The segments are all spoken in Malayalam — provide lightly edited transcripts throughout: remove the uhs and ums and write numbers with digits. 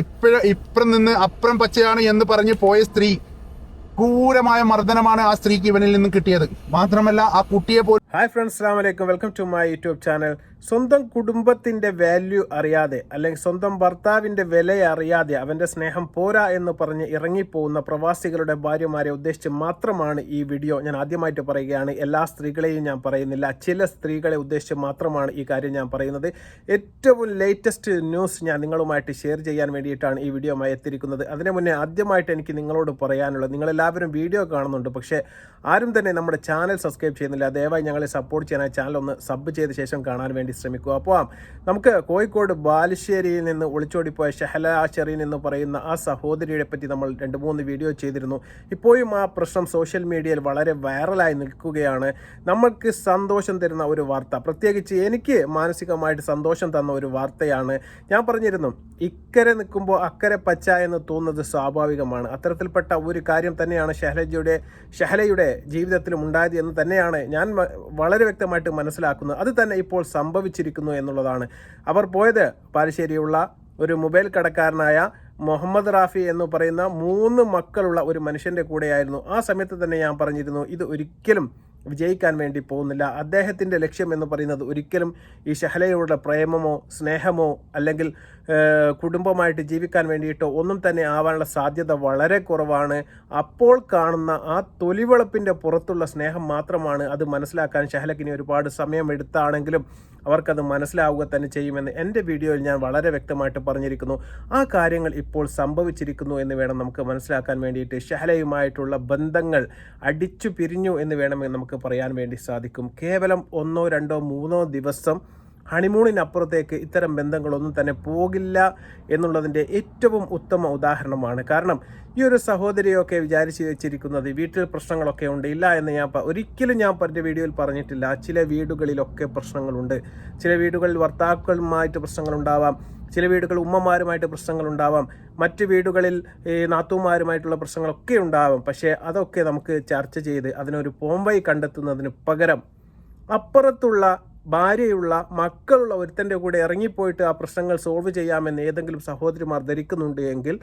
ഇപ്പുറം നിന്ന് അപ്പുറം പച്ചയാണ് എന്ന് പറഞ്ഞ് പോയ സ്ത്രീ ക്രൂരമായ മർദ്ദനമാണ് ആ സ്ത്രീക്ക് ഇവനിൽ നിന്നും കിട്ടിയത്. മാത്രമല്ല ആ കുട്ടിയെ പോലും. ഹായ് ഫ്രണ്ട്സ്, അസ്സലാമു അലൈക്കും. Welcome to my YouTube channel. സ്വന്തം കുടുംബത്തിന്റെ വാല്യൂ അറിയാതെ അല്ലെങ്കിൽ സ്വന്തം ഭർത്താവിന്റെ വില അറിയാതെ അവന്റെ സ്നേഹം പോരാ എന്ന് പറഞ്ഞ് ഇറങ്ങിപ്പോകുന്ന പ്രവാസികളുടെ ഭാര്യമാരെ ഉദ്ദേശിച്ച് മാത്രമാണ് ഈ വീഡിയോ. ഞാൻ ആദ്യമായിട്ട് പറയുകയാണ്, എല്ലാ സ്ത്രീകളെയും ഞാൻ പറയുന്നില്ല, ചില സ്ത്രീകളെ ഉദ്ദേശിച്ച് മാത്രമാണ് ഈ കാര്യം ഞാൻ പറയുന്നത്. ഏറ്റവും ലേറ്റസ്റ്റ് ന്യൂസ് ഞാൻ നിങ്ങളുമായിട്ട് ഷെയർ ചെയ്യാൻ വേണ്ടിയിട്ടാണ് ഈ വീഡിയോയുമായി എത്തിയിരിക്കുന്നത്. അതിനു മുന്നേ ആദ്യമായിട്ട് എനിക്ക് നിങ്ങളോട് പറയാനുള്ളത്, നിങ്ങളെല്ലാവരും വീഡിയോ കാണുന്നുണ്ട്, പക്ഷേ ആരും തന്നെ നമ്മുടെ ചാനൽ സബ്സ്ക്രൈബ് ചെയ്യുന്നില്ല. ദയവായി ഞങ്ങളെ സപ്പോർട്ട് ചെയ്യാനായി ചാനൽ ഒന്ന് സബ് ചെയ്ത ശേഷം കാണാൻ വേണ്ടി ശ്രമിക്കുക. അപ്പോൾ നമുക്ക് കോഴിക്കോട് ബാലുശ്ശേരിയിൽ നിന്ന് ഒളിച്ചോടിപ്പോയ ഷഹല ഷെറീൻ എന്ന് പറയുന്ന ആ സഹോദരിയെ പറ്റി നമ്മൾ 2-3 വീഡിയോ ചെയ്തിരുന്നു. ഇപ്പോഴും ആ പ്രശ്നം സോഷ്യൽ മീഡിയയിൽ വളരെ വൈറലായി നിൽക്കുകയാണ്. നമ്മൾക്ക് സന്തോഷം തരുന്ന ഒരു വാർത്ത, പ്രത്യേകിച്ച് എനിക്ക് മാനസികമായിട്ട് സന്തോഷം തന്ന ഒരു വാർത്തയാണ്. ഞാൻ പറഞ്ഞിരുന്നു, ഇക്കരെ നിൽക്കുമ്പോൾ അക്കരെ പച്ച എന്ന് തോന്നുന്നത് സ്വാഭാവികമാണ്. അത്തരത്തിൽപ്പെട്ട ഒരു കാര്യം തന്നെയാണ് ഷഹലയുടെ ജീവിതത്തിലും ഉണ്ടായത് എന്ന് തന്നെയാണ് ഞാൻ വളരെ വ്യക്തമായിട്ട് മനസ്സിലാക്കുന്നത്. അത് തന്നെ ഇപ്പോൾ സംഭവിച്ചിരിക്കുന്നു എന്നുള്ളതാണ്. അവർ പോയത് ബാലുശ്ശേരിയുള്ള ഒരു മൊബൈൽ കടക്കാരനായ മുഹമ്മദ് റാഫി എന്ന് പറയുന്ന 3 മക്കളുള്ള ഒരു മനുഷ്യൻ്റെ കൂടെയായിരുന്നു. ആ സമയത്ത് തന്നെ ഞാൻ പറഞ്ഞിരുന്നു, ഇത് ഒരിക്കലും വിജയിക്കാൻ വേണ്ടി പോകുന്നില്ല. അദ്ദേഹത്തിൻ്റെ ലക്ഷ്യം എന്ന് പറയുന്നത് ഒരിക്കലും ഈ ഷഹലയോടുള്ള പ്രേമമോ സ്നേഹമോ അല്ലെങ്കിൽ കുടുംബമായിട്ട് ജീവിക്കാൻ വേണ്ടിയിട്ടോ ഒന്നും തന്നെ ആവാനുള്ള സാധ്യത വളരെ കുറവാണ്. അപ്പോൾ കാണുന്ന ആ തൊലിവെളുപ്പിൻ്റെ പുറത്തുള്ള സ്നേഹം മാത്രമാണ്. അത് മനസ്സിലാക്കാൻ ഷഹലക്കിനി ഒരുപാട് സമയം എടുത്താണെങ്കിലും അവർക്കത് മനസ്സിലാവുക തന്നെ ചെയ്യുമെന്ന് എൻ്റെ വീഡിയോയിൽ ഞാൻ വളരെ വ്യക്തമായിട്ട് പറഞ്ഞിരിക്കുന്നു. ആ കാര്യങ്ങൾ ഇപ്പോൾ സംഭവിച്ചിരിക്കുന്നു എന്ന് വേണം നമുക്ക് മനസ്സിലാക്കാൻ വേണ്ടിയിട്ട്. ഷഹലയുമായിട്ടുള്ള ബന്ധങ്ങൾ അടിച്ചു പിരിഞ്ഞു എന്ന് വേണമെങ്കിൽ നമുക്ക് പറയാൻ വേണ്ടി സാധിക്കും. കേവലം 1, 2, 3 ദിവസം ഹണിമൂണിനപ്പുറത്തേക്ക് ഇത്തരം ബന്ധങ്ങളൊന്നും തന്നെ പോകില്ല എന്നുള്ളതിൻ്റെ ഏറ്റവും ഉത്തമ ഉദാഹരണമാണ്. കാരണം ഈ ഒരു സഹോദരിയൊക്കെ വിചാരിച്ച് വെച്ചിരിക്കുന്നത് വീട്ടിൽ പ്രശ്നങ്ങളൊക്കെ ഉണ്ട്. ഇല്ല എന്ന് ഒരിക്കലും ഞാൻ എൻ്റെ വീഡിയോയിൽ പറഞ്ഞിട്ടില്ല. ചില വീടുകളിലൊക്കെ പ്രശ്നങ്ങളുണ്ട്. ചില വീടുകളിൽ ഭർത്താക്കളുമായിട്ട് പ്രശ്നങ്ങളുണ്ടാവാം, ചില വീടുകളിൽ ഉമ്മമാരുമായിട്ട് പ്രശ്നങ്ങളുണ്ടാവാം, മറ്റ് വീടുകളിൽ നാത്തൂമാരുമായിട്ടുള്ള പ്രശ്നങ്ങളൊക്കെ ഉണ്ടാവാം. പക്ഷേ അതൊക്കെ നമുക്ക് ചർച്ച ചെയ്ത് അതിനൊരു പോംവഴി കണ്ടെത്തുന്നതിന് പകരം അപ്പുറത്തുള്ള ഭാര്യയുള്ള മക്കളുള്ള ഒരുത്തൻ്റെ കൂടെ ഇറങ്ങിപ്പോയിട്ട് ആ പ്രശ്നങ്ങൾ സോൾവ് ചെയ്യാമെന്ന് ഏതെങ്കിലും സഹോദരിമാർ ധരിക്കുന്നുണ്ട് എങ്കിൽ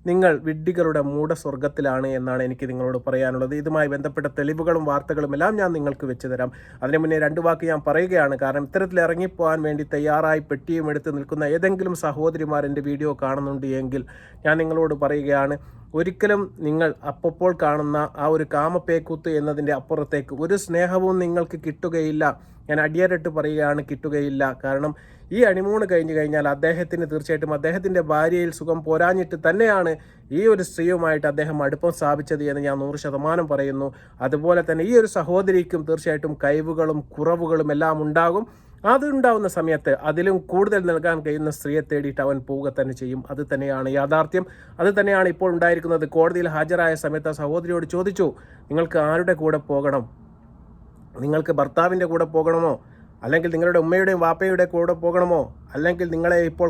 നിങ്ങൾ വിഡ്ഢികളുടെ മൂഢസ്വർഗത്തിലാണ് എന്നാണ് എനിക്ക് നിങ്ങളോട് പറയാനുള്ളത്. ഇതുമായി ബന്ധപ്പെട്ട തെളിവുകളും വാർത്തകളും എല്ലാം ഞാൻ നിങ്ങൾക്ക് വെച്ച് തരാം. അതിനു മുന്നേ 2 വാക്ക് ഞാൻ പറയുകയാണ്. കാരണം ഇത്തരത്തിൽ ഇറങ്ങിപ്പോകാൻ വേണ്ടി തയ്യാറായി പെട്ടിയും എടുത്ത് നിൽക്കുന്ന ഏതെങ്കിലും സഹോദരിമാർ എൻ്റെ വീഡിയോ കാണുന്നുണ്ട് എങ്കിൽ ഞാൻ നിങ്ങളോട് പറയുകയാണ്, ഒരിക്കലും നിങ്ങൾ അപ്പോൾ കാണുന്ന ആ ഒരു കാമപ്പേക്കൂത്ത് എന്നതിൻ്റെ അപ്പുറത്തേക്ക് ഒരു സ്നേഹവും നിങ്ങൾക്ക് കിട്ടുകയില്ല. ഞാൻ അടിയരട്ട് പറയുകയാണ്, കിട്ടുകയില്ല. കാരണം ഈ ഹണിമൂൺ കഴിഞ്ഞു കഴിഞ്ഞാൽ അദ്ദേഹത്തിന് തീർച്ചയായിട്ടും അദ്ദേഹത്തിൻ്റെ ഭാര്യയിൽ സുഖം പോരാഞ്ഞിട്ട് തന്നെയാണ് ഈ ഒരു സ്ത്രീയുമായിട്ട് അദ്ദേഹം അടുപ്പം സ്ഥാപിച്ചത് എന്ന് ഞാൻ 100% പറയുന്നു. അതുപോലെ തന്നെ ഈ ഒരു സഹോദരിക്കും തീർച്ചയായിട്ടും കഴിവുകളും കുറവുകളും എല്ലാം ഉണ്ടാകും. അതുണ്ടാവുന്ന സമയത്ത് അതിലും കൂടുതൽ നൽകാൻ കഴിയുന്ന സ്ത്രീയെ തേടിയിട്ട് അവൻ പോവുക തന്നെ ചെയ്യും. അത് തന്നെയാണ് യാഥാർത്ഥ്യം. അത് തന്നെയാണ് ഇപ്പോൾ ഉണ്ടായിരിക്കുന്നത്. കോടതിയിൽ ഹാജരായ സമയത്ത് ആ സഹോദരിയോട് ചോദിച്ചു, നിങ്ങൾക്ക് ആരുടെ കൂടെ പോകണം? നിങ്ങൾക്ക് ഭർത്താവിൻ്റെ കൂടെ പോകണമോ, അല്ലെങ്കിൽ നിങ്ങളുടെ ഉമ്മയുടെയും വാപ്പയുടെ കൂടെ പോകണമോ, അല്ലെങ്കിൽ നിങ്ങളെ ഇപ്പോൾ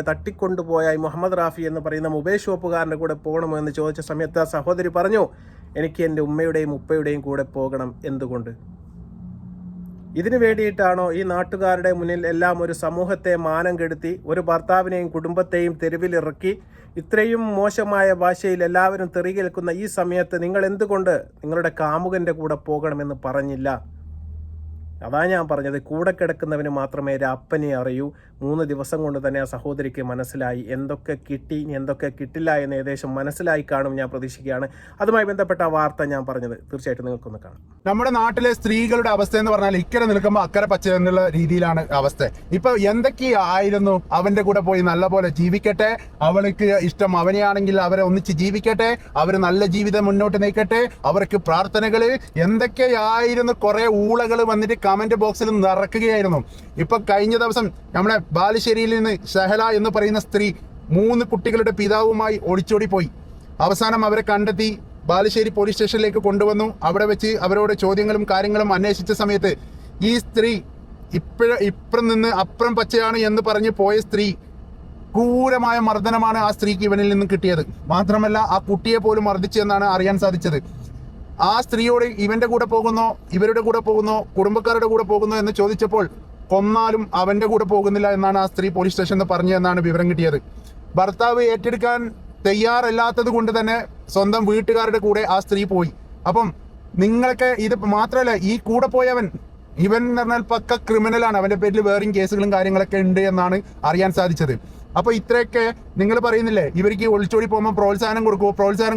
തട്ടിക്കൊണ്ടുപോയ ഈ മുഹമ്മദ് റാഫി എന്ന് പറയുന്ന മൊബൈൽ ഷോപ്പുകാരൻ്റെ കൂടെ പോകണമോ എന്ന് ചോദിച്ച സമയത്ത് ആ സഹോദരി പറഞ്ഞു, എനിക്ക് എൻ്റെ ഉമ്മയുടെയും ഉപ്പയുടെയും കൂടെ പോകണം. എന്തുകൊണ്ട്? ഇതിനു വേണ്ടിയിട്ടാണോ ഈ നാട്ടുകാരുടെ മുന്നിൽ എല്ലാം ഒരു സമൂഹത്തെ മാനം കെടുത്തി ഒരു ഭർത്താവിനെയും കുടുംബത്തെയും തെരുവിലിറക്കി ഇത്രയും മോശമായ ഭാഷയിൽ എല്ലാവരും തെറി കേൾക്കുന്ന ഈ സമയത്ത് നിങ്ങൾ എന്തുകൊണ്ട് നിങ്ങളുടെ കാമുകൻ്റെ കൂടെ പോകണമെന്ന് പറഞ്ഞില്ല? അതാ ഞാൻ പറഞ്ഞത്, കൂടെ കിടക്കുന്നവന് മാത്രമേ അപ്പനെ അറിയൂ. 3 ദിവസം കൊണ്ട് തന്നെ ആ സഹോദരിക്ക് മനസ്സിലായി എന്തൊക്കെ കിട്ടി എന്തൊക്കെ കിട്ടില്ല എന്ന് ഏകദേശം മനസ്സിലായി കാണും ഞാൻ പ്രതീക്ഷിക്കുകയാണ്. അതുമായി ബന്ധപ്പെട്ട വാർത്ത ഞാൻ പറഞ്ഞത് തീർച്ചയായിട്ടും നിങ്ങൾക്കൊന്ന് കാണാം. നമ്മുടെ നാട്ടിലെ സ്ത്രീകളുടെ അവസ്ഥ എന്ന് പറഞ്ഞാൽ ഇക്കരെ നിൽക്കുമ്പോൾ അക്കരെ പച്ച എന്നുള്ള രീതിയിലാണ് അവസ്ഥ. ഇപ്പൊ എന്തൊക്കെയായിരുന്നു, അവന്റെ കൂടെ പോയി നല്ലപോലെ ജീവിക്കട്ടെ, അവൾക്ക് ഇഷ്ടം അവനെയാണെങ്കിൽ അവരെ ഒന്നിച്ച് ജീവിക്കട്ടെ, അവര് നല്ല ജീവിതം മുന്നോട്ട് നയിക്കട്ടെ, അവർക്ക് പ്രാർത്ഥനകള് എന്തൊക്കെയായിരുന്നു. കുറെ ഊളകൾ വന്നിട്ട് കമന്റ് ബോക്സിൽ നിറക്കുകയായിരുന്നു. ഇപ്പൊ കഴിഞ്ഞ ദിവസം നമ്മുടെ ബാലുശ്ശേരിയിൽ നിന്ന് ഷഹല എന്ന് പറയുന്ന സ്ത്രീ 3 കുട്ടികളുടെ പിതാവുമായി ഒളിച്ചോടി പോയി. അവസാനം അവരെ കണ്ടെത്തി ബാലുശ്ശേരി പോലീസ് സ്റ്റേഷനിലേക്ക് കൊണ്ടുവന്നു. അവിടെ വെച്ച് അവരോട് ചോദ്യങ്ങളും കാര്യങ്ങളും അന്വേഷിച്ച സമയത്ത് ഈ സ്ത്രീ ഇപ്പുറം നിന്ന് അപ്പുറം പച്ചയാണ് എന്ന് പറഞ്ഞ് പോയ സ്ത്രീ ക്രൂരമായ മർദ്ദനമാണ് ആ സ്ത്രീക്ക് ഇവനിൽ നിന്നും കിട്ടിയത്. മാത്രമല്ല ആ കുട്ടിയെ പോലും മർദ്ദിച്ചെന്നാണ് അറിയാൻ സാധിച്ചത്. ആ സ്ത്രീയോട് ഇവന്റെ കൂടെ പോകുന്നോ, ഇവരുടെ കൂടെ പോകുന്നോ, കുടുംബക്കാരുടെ കൂടെ പോകുന്നോ എന്ന് ചോദിച്ചപ്പോൾ കൊന്നാലും അവന്റെ കൂടെ പോകുന്നില്ല എന്നാണ് ആ സ്ത്രീ പോലീസ് സ്റ്റേഷനിൽ പറഞ്ഞു എന്നാണ് വിവരം കിട്ടിയത്. ഭർത്താവ് ഏറ്റെടുക്കാൻ തയ്യാറല്ലാത്തത് കൊണ്ട് തന്നെ സ്വന്തം വീട്ടുകാരുടെ കൂടെ ആ സ്ത്രീ പോയി. അപ്പം നിങ്ങൾക്ക് ഇത് മാത്രമല്ല, ഈ കൂടെ പോയവൻ ഇവൻ എന്ന് പറഞ്ഞാൽ പക്ക ക്രിമിനലാണ്. അവന്റെ പേരിൽ വേറെയും കേസുകളും കാര്യങ്ങളൊക്കെ ഉണ്ട് എന്നാണ് അറിയാൻ സാധിച്ചത്. അപ്പൊ ഇത്രയൊക്കെ നിങ്ങൾ പറയുന്നില്ലേ, ഇവർക്ക് ഒളിച്ചോടി പോകുമ്പോൾ പ്രോത്സാഹനം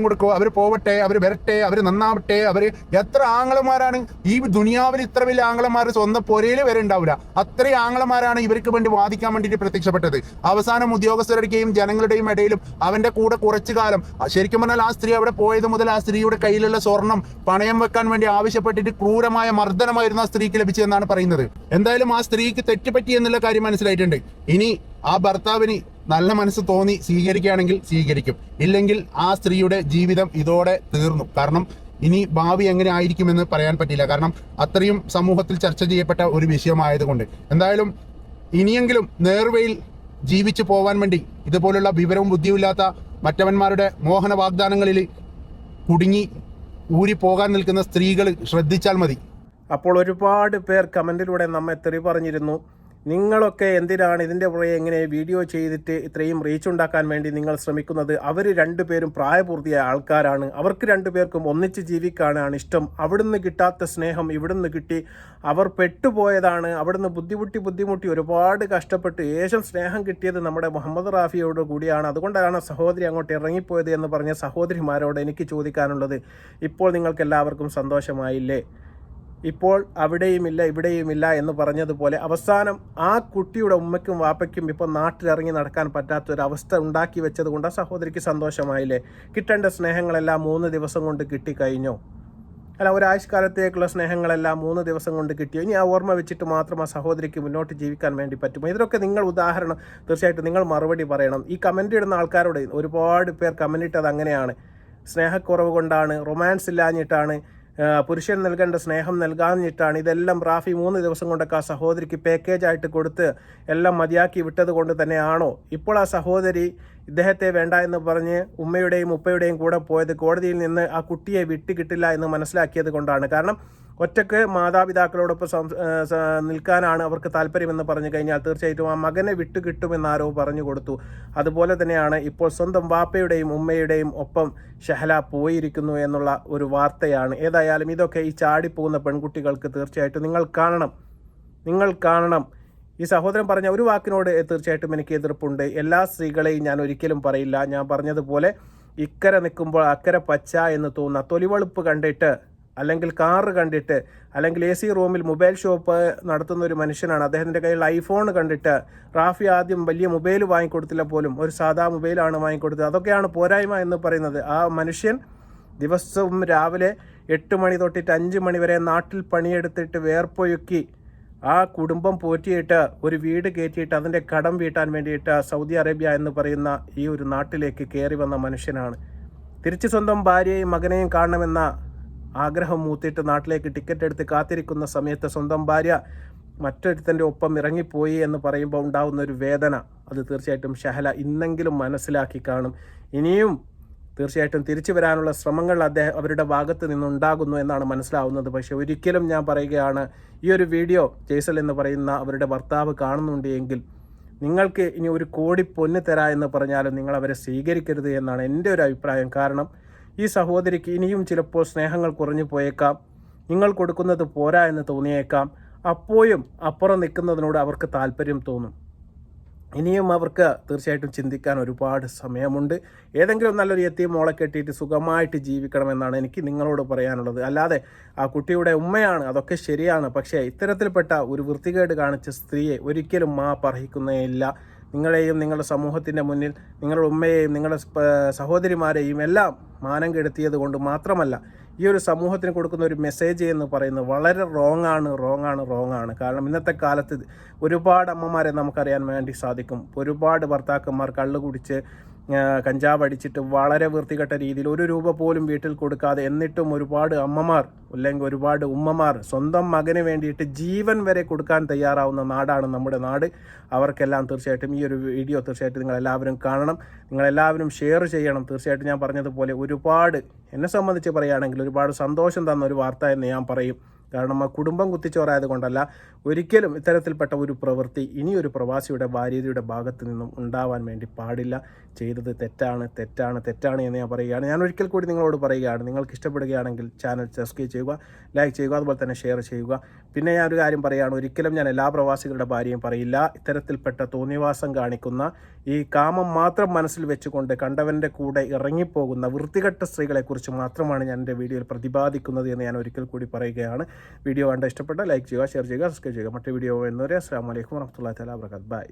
കൊടുക്കുമോ, അവർ പോവട്ടെ, അവർ വരട്ടെ, അവർ നന്നാവട്ടെ. അവർ എത്ര ആങ്ങളമാരാണ് ഈ ദുനിയാവിൽ, ഇത്ര വലിയ ആങ്ങളമാർ സ്വന്തം പൊരയിൽ വരെ ഉണ്ടാവില്ല. അത്രയും ആങ്ങളമാരാണ് ഇവർക്ക് വേണ്ടി വാദിക്കാൻ വേണ്ടിയിട്ട് പ്രത്യക്ഷപ്പെട്ടത്. അവസാനം ഉദ്യോഗസ്ഥരുടെയും ജനങ്ങളുടെയും ഇടയിലും അവന്റെ കൂടെ കുറച്ചു കാലം, ശരിക്കും പറഞ്ഞാൽ ആ സ്ത്രീ അവിടെ പോയത് മുതൽ ആ സ്ത്രീയുടെ കയ്യിലുള്ള സ്വർണം പണയം വെക്കാൻ വേണ്ടി ആവശ്യപ്പെട്ടിട്ട് ക്രൂരമായ മർദ്ദനമായിരുന്നു ആ സ്ത്രീക്ക് ലഭിച്ചതെന്നാണ് പറയുന്നത്. എന്തായാലും ആ സ്ത്രീക്ക് തെറ്റുപറ്റി എന്നുള്ള കാര്യം മനസ്സിലായിട്ടുണ്ട്. ഇനി ആ ഭർത്താവിന് നല്ല മനസ്സ് തോന്നി സ്വീകരിക്കുകയാണെങ്കിൽ സ്വീകരിക്കും, ഇല്ലെങ്കിൽ ആ സ്ത്രീയുടെ ജീവിതം ഇതോടെ തീർന്നു. കാരണം ഇനി ഭാവി എങ്ങനെ ആയിരിക്കുമെന്ന് പറയാൻ പറ്റില്ല. കാരണം അത്രയും സമൂഹത്തിൽ ചർച്ച ചെയ്യപ്പെട്ട ഒരു വിഷയമായതുകൊണ്ട്. എന്തായാലും ഇനിയെങ്കിലും നേർവഴിയിൽ ജീവിച്ചു പോവാൻ വേണ്ടി ഇതുപോലുള്ള വിവരവും ബുദ്ധിയുമില്ലാത്ത മറ്റവന്മാരുടെ മോഹന വാഗ്ദാനങ്ങളിൽ കുടുങ്ങി ഊരി പോകാൻ നിൽക്കുന്ന സ്ത്രീകൾ ശ്രദ്ധിച്ചാൽ മതി. അപ്പോൾ ഒരുപാട് പേർ കമൻറ്റിലൂടെ നമ്മെ തെറി പറഞ്ഞിരുന്നു. നിങ്ങളൊക്കെ എന്തിനാണ് ഇതിൻ്റെ പുറകെ എങ്ങനെ വീഡിയോ ചെയ്തിട്ട് ഇത്രയും റീച്ച് ഉണ്ടാക്കാൻ വേണ്ടി നിങ്ങൾ ശ്രമിക്കുന്നത്? അവർ രണ്ടുപേരും പ്രായപൂർത്തിയായ ആൾക്കാരാണ്. അവർക്ക് രണ്ടുപേർക്കും ഒന്നിച്ച് ജീവിക്കാനാണ് ഇഷ്ടം. അവിടുന്ന് കിട്ടാത്ത സ്നേഹം ഇവിടുന്ന് കിട്ടി. അവർ പെട്ടുപോയതാണ്. അവിടുന്ന് ബുദ്ധിമുട്ടി ഒരുപാട് കഷ്ടപ്പെട്ട് ഏശം സ്നേഹം കിട്ടിയത് നമ്മുടെ മുഹമ്മദ് റാഫിയോട് കൂടിയാണ്. അതുകൊണ്ടാണ് സഹോദരി അങ്ങോട്ട് ഇറങ്ങിപ്പോയത് എന്ന് പറഞ്ഞ സഹോദരിമാരോട് എനിക്ക് ചോദിക്കാനുള്ളത്, ഇപ്പോൾ നിങ്ങൾക്ക് എല്ലാവർക്കും സന്തോഷമായില്ലേ? ഇപ്പോൾ അവിടെയുമില്ല ഇവിടെയുമില്ല എന്ന് പറഞ്ഞതുപോലെ അവസാനം ആ കുട്ടിയുടെ ഉമ്മയ്ക്കും വാപ്പയ്ക്കും ഇപ്പോൾ നാട്ടിലിറങ്ങി നടക്കാൻ പറ്റാത്തൊരവസ്ഥ ഉണ്ടാക്കി വെച്ചത് കൊണ്ട് ആ സഹോദരിക്ക് സന്തോഷമായില്ലേ? കിട്ടേണ്ട സ്നേഹങ്ങളെല്ലാം 3 ദിവസം കൊണ്ട് കിട്ടിക്കഴിഞ്ഞോ? അല്ല, ഒരാഴ്ചക്കാലത്തേക്കുള്ള സ്നേഹങ്ങളെല്ലാം 3 ദിവസം കൊണ്ട് കിട്ടിയോ? ഇനി ആ ഓർമ്മ വെച്ചിട്ട് മാത്രം ആ സഹോദരിക്ക് മുന്നോട്ട് ജീവിക്കാൻ വേണ്ടി പറ്റുമോ? ഇതിനൊക്കെ നിങ്ങൾ ഉദാഹരണം തീർച്ചയായിട്ടും നിങ്ങൾ മറുപടി പറയണം. ഈ കമൻ്റ് ഇടുന്ന ആൾക്കാരോട് ഒരുപാട് പേർ കമൻ്റ് ഇട്ടത് അങ്ങനെയാണ്. സ്നേഹക്കുറവ് കൊണ്ടാണ്, റൊമാൻസ് ഇല്ലാഞ്ഞിട്ടാണ്, പുരുഷൻ നൽകേണ്ട സ്നേഹം നൽകാഞ്ഞിട്ടാണ്. ഇതെല്ലാം റാഫി 3 ദിവസം കൊണ്ടൊക്കെ ആ സഹോദരിക്ക് പാക്കേജായിട്ട് കൊടുത്ത് എല്ലാം മതിയാക്കി വിട്ടത് കൊണ്ട് തന്നെയാണോ ഇപ്പോൾ ആ സഹോദരി ഇദ്ദേഹത്തെ വേണ്ട എന്ന് പറഞ്ഞ് ഉമ്മയുടെയും ഉപ്പയുടെയും കൂടെ പോയത്? കോടതിയിൽ നിന്ന് ആ കുട്ടിയെ വിട്ടുകിട്ടില്ല എന്ന് മനസ്സിലാക്കിയത് കൊണ്ടാണ്. കാരണം ഒറ്റക്ക് മാതാപിതാക്കളോടൊപ്പം നിൽക്കാനാണ് അവർക്ക് താല്പര്യമെന്ന് പറഞ്ഞു കഴിഞ്ഞാൽ തീർച്ചയായിട്ടും ആ മകനെ വിട്ടുകിട്ടുമെന്നാരോ പറഞ്ഞു കൊടുത്തു. അതുപോലെ തന്നെയാണ് ഇപ്പോൾ സ്വന്തം വാപ്പയുടെയും ഉമ്മയുടെയും ഒപ്പം ഷഹല പോയിരിക്കുന്നു എന്നുള്ള ഒരു വാർത്തയാണ്. ഏതായാലും ഇതൊക്കെ ഈ ചാടിപ്പോകുന്ന പെൺകുട്ടികൾക്ക് തീർച്ചയായിട്ടും നിങ്ങൾ കാണണം. ഈ സഹോദരൻ പറഞ്ഞ ഒരു വാക്കിനോട് തീർച്ചയായിട്ടും എനിക്ക് എതിർപ്പുണ്ട്. എല്ലാ സ്ത്രീകളെയും ഞാൻ ഒരിക്കലും പറയില്ല. ഞാൻ പറഞ്ഞതുപോലെ ഇക്കരെ നിൽക്കുമ്പോൾ അക്കരെ പച്ച എന്ന് തോന്നുന്ന തൊലിവെളുപ്പ് കണ്ടിട്ട്, അല്ലെങ്കിൽ കാറ് കണ്ടിട്ട്, അല്ലെങ്കിൽ AC റൂമിൽ മൊബൈൽ ഷോപ്പ് നടത്തുന്ന ഒരു മനുഷ്യനാണ്. അദ്ദേഹത്തിൻ്റെ കയ്യിൽ ഐഫോൺ കണ്ടിട്ട് റാഫി ആദ്യം വലിയ മൊബൈൽ വാങ്ങിക്കൊടുത്തില്ല പോലും, ഒരു സാധാ മൊബൈലാണ് വാങ്ങിക്കൊടുത്തത്. അതൊക്കെയാണ് പോരായ്മ എന്ന് പറയുന്നത്. ആ മനുഷ്യൻ ദിവസവും രാവിലെ 8 മണി തൊട്ടിട്ട് 5 മണി വരെ നാട്ടിൽ പണിയെടുത്തിട്ട് വേർപ്പൊഴുക്കി ആ കുടുംബം പോറ്റിയിട്ട് ഒരു വീട് കയറ്റിയിട്ട് അതിൻ്റെ കടം വീട്ടാൻ വേണ്ടിയിട്ട് സൗദി അറേബ്യ എന്ന് പറയുന്ന ഈ ഒരു നാട്ടിലേക്ക് കയറി വന്ന മനുഷ്യനാണ്. തിരിച്ച് സ്വന്തം ഭാര്യയെയും മകനെയും കാണണമെന്ന ആഗ്രഹം മൂത്തിയിട്ട് നാട്ടിലേക്ക് ടിക്കറ്റ് എടുത്ത് കാത്തിരിക്കുന്ന സമയത്ത് സ്വന്തം ഭാര്യ മറ്റൊരുത്തൻ്റെ ഒപ്പം ഇറങ്ങിപ്പോയി എന്ന് പറയുമ്പോൾ ഉണ്ടാകുന്ന ഒരു വേദന, അത് തീർച്ചയായിട്ടും ഷഹല ഇന്നെങ്കിലും മനസ്സിലാക്കി കാണും. ഇനിയും തീർച്ചയായിട്ടും തിരിച്ചു വരാനുള്ള ശ്രമങ്ങൾ അവരുടെ ഭാഗത്ത് നിന്നുണ്ടാകുന്നു എന്നാണ് മനസ്സിലാവുന്നത്. പക്ഷേ ഒരിക്കലും ഞാൻ പറയുകയാണ്, ഈ ഒരു വീഡിയോ ജയ്സൽ എന്ന് പറയുന്ന അവരുടെ ഭർത്താവ് കാണുന്നുണ്ട് എങ്കിൽ നിങ്ങൾക്ക് ഇനി 1 കോടി പൊന്ന് തരാ എന്ന് പറഞ്ഞാലും നിങ്ങൾ അവരെ സ്വീകരിക്കരുത് എന്നാണ് എൻ്റെ ഒരു അഭിപ്രായം. കാരണം ഈ സഹോദരിക്ക് ഇനിയും ചിലപ്പോൾ സ്നേഹങ്ങൾ കുറഞ്ഞു പോയേക്കാം, നിങ്ങൾ കൊടുക്കുന്നത് പോരാ എന്ന് തോന്നിയേക്കാം. അപ്പോഴും അപ്പുറം നിൽക്കുന്നതിനോട് അവർക്ക് താല്പര്യം തോന്നും. ഇനിയും അവർക്ക് തീർച്ചയായിട്ടും ചിന്തിക്കാൻ ഒരുപാട് സമയമുണ്ട്. ഏതെങ്കിലും നല്ലൊരു യത്തീം മോളെ കെട്ടിയിട്ട് സുഖമായിട്ട് ജീവിക്കണമെന്നാണ് എനിക്ക് നിങ്ങളോട് പറയാനുള്ളത്. അല്ലാതെ ആ കുട്ടിയുടെ ഉമ്മയാണ്, അതൊക്കെ ശരിയാണ്. പക്ഷേ ഇത്തരത്തിൽപ്പെട്ട ഒരു വൃത്തികേട് കാണിച്ച സ്ത്രീയെ ഒരിക്കലും അർഹിക്കുന്നേയില്ല. നിങ്ങളെയും നിങ്ങളുടെ സമൂഹത്തിൻ്റെ മുന്നിൽ നിങ്ങളുടെ ഉമ്മയെയും നിങ്ങളുടെ സഹോദരിമാരെയും എല്ലാം മാനം കെടുത്തിയത് കൊണ്ട് മാത്രമല്ല, ഈ ഒരു സമൂഹത്തിന് കൊടുക്കുന്ന ഒരു മെസ്സേജ് എന്ന് പറയുന്നത് വളരെ റോങ് ആണ്. കാരണം ഇന്നത്തെ കാലത്ത് ഒരുപാട് അമ്മമാരെ നമുക്കറിയാൻ വേണ്ടി സാധിക്കും. ഒരുപാട് ഭർത്താക്കന്മാർ കള്ള് കുടിച്ച് കഞ്ചാവ് അടിച്ചിട്ട് വളരെ വൃത്തികെട്ട രീതിയിൽ 1 രൂപ പോലും വീട്ടിൽ കൊടുക്കാതെ, എന്നിട്ടും ഒരുപാട് അമ്മമാർ അല്ലെങ്കിൽ ഒരുപാട് ഉമ്മമാർ സ്വന്തം മകന് വേണ്ടിയിട്ട് ജീവൻ വരെ കൊടുക്കാൻ തയ്യാറാവുന്ന നാടാണ് നമ്മുടെ നാട്. അവർക്കെല്ലാം തീർച്ചയായിട്ടും ഈ ഒരു വീഡിയോ തീർച്ചയായിട്ടും നിങ്ങളെല്ലാവരും കാണണം, നിങ്ങളെല്ലാവരും ഷെയർ ചെയ്യണം. തീർച്ചയായിട്ടും ഞാൻ പറഞ്ഞതുപോലെ ഒരുപാട്, എന്നെ സംബന്ധിച്ച് പറയുകയാണെങ്കിൽ ഒരുപാട് സന്തോഷം തന്ന ഒരു വാർത്ത എന്ന് ഞാൻ പറയും. കാരണം ആ കുടുംബം കുത്തിച്ചോറായത് കൊണ്ടല്ല, ഒരിക്കലും ഇത്തരത്തിൽപ്പെട്ട ഒരു പ്രവൃത്തി ഇനിയൊരു പ്രവാസിയുടെ ഭാര്യയുടെ ഭാഗത്ത് നിന്നും ഉണ്ടാവാൻ വേണ്ടി പാടില്ല. ചെയ്തത് തെറ്റാണ് എന്ന് ഞാൻ പറയുകയാണ്. ഞാൻ ഒരിക്കൽ കൂടി നിങ്ങളോട് പറയുകയാണ്, നിങ്ങൾക്ക് ഇഷ്ടപ്പെടുകയാണെങ്കിൽ ചാനൽ സബ്സ്ക്രൈബ് ചെയ്യുക, ലൈക്ക് ചെയ്യുക, അതുപോലെ തന്നെ ഷെയർ ചെയ്യുക. പിന്നെ ഞാൻ ഒരു കാര്യം പറയുകയാണ്, ഒരിക്കലും ഞാൻ എല്ലാ പ്രവാസികളുടെ ഭാര്യയും പറയില്ല. ഇത്തരത്തിൽപ്പെട്ട തോന്നിവാസം കാണിക്കുന്ന, ഈ കാമം മാത്രം മനസ്സിൽ വെച്ചുകൊണ്ട് കണ്ടവൻ്റെ കൂടെ ഇറങ്ങിപ്പോകുന്ന വൃത്തികെട്ട സ്ത്രീകളെക്കുറിച്ച് മാത്രമാണ് ഞാൻ എൻ്റെ വീഡിയോയിൽ പ്രതിപാദിക്കുന്നത് എന്ന് ഞാൻ ഒരിക്കൽ കൂടി പറയുകയാണ്. വീഡിയോ കണ്ട ഇഷ്ടപ്പെട്ട ലൈക്ക് ചെയ്യുക, ഷെയർ ചെയ്യുക, സബ്സ്ക്രൈബ് ചെയ്യുക. മറ്റു വീഡിയോ എന്നവരെ അസ്സലാമു അലൈക്കും വറഹ്മത്തുള്ളാഹി തആല വബറകാതുഹു. ബൈ.